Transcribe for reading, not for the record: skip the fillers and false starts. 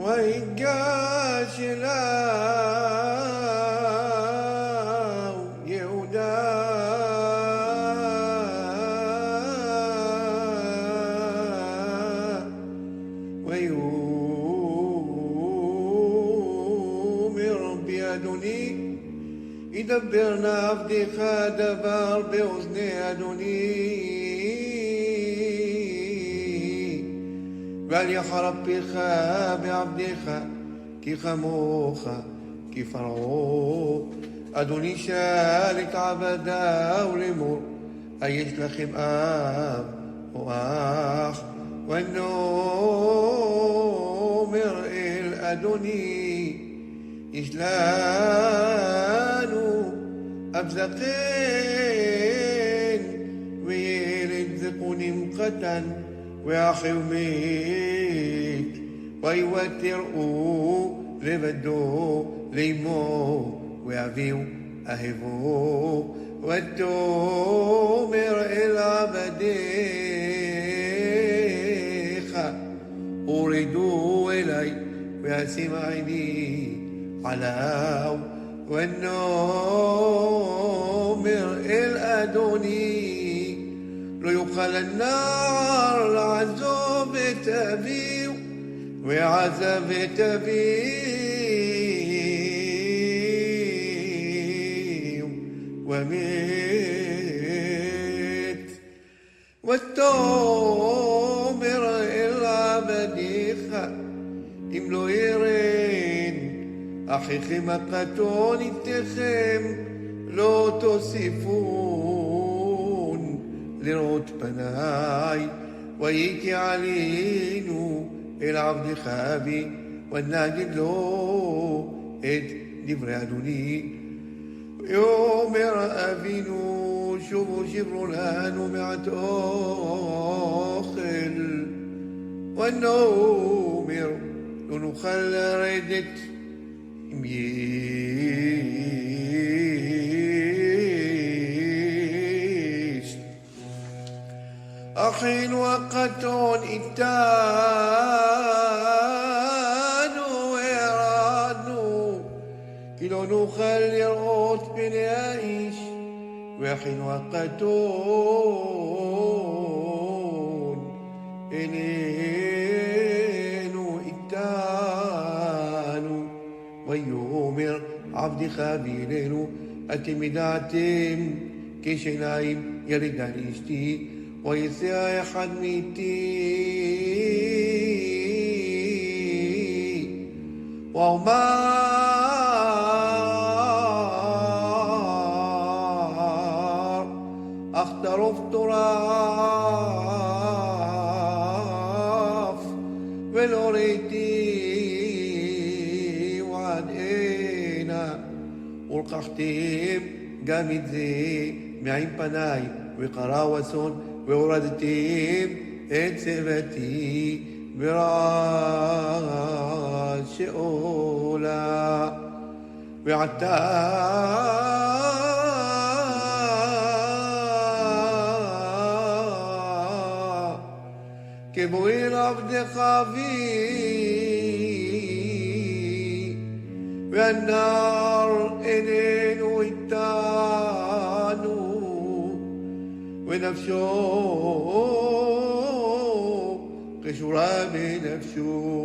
وإنجاش لاو يهودا ويومر بأدوني يدبرنا عبدك دبر بأذن أدوني ואל יחרב פיך בעבדיך כי כמוך כי פרעה אדוני שאל את עבדיו לאמור היש לכם אב או אח ונאמר אל אדוני יש לנו אב זקן וילד זקונים קטן ואחיו מת, ויוותרו לבדו לאמו, ואביו אהבו, ותאמר אל עבדיך, הורידו אלי, ואשים עיני עליו, ונאמר אל אדוני, לא יוכל הנער לעזוב את אביו, ועזב את אביו, ומת. ותאמר אל עבדיך, אם לא ירד אחיכם הקטון איתכם, לא תוסיפון לראות פניי, ויהי עלינו אל עבדך אבי, ונגיד לו את דברי אדוני. ויאמר אבינו שובו שברו לנו מעט אוכל, ונאמר לא נוכל לרדת אם אחינו הקטון איתנו הרדנו, כי לא נוכל לראות פני האיש, ואחינו הקטון איננו איתנו. ויאמר עבדך ואלינו, אתם ידעתם כשיניים ירדה לאשתי, ויצא אחד מאיתי, ואומר אך טרוף טורף, ולא ראיתי ועד הנה, ולקחתם גם את זה מעם פניי, וקרא וסון, והורדתם את צבתי ברעש שאולה. ועתה כבואי לעבדך אבי, והנער איננו איתנו, ונפשו קשורה בנפשו.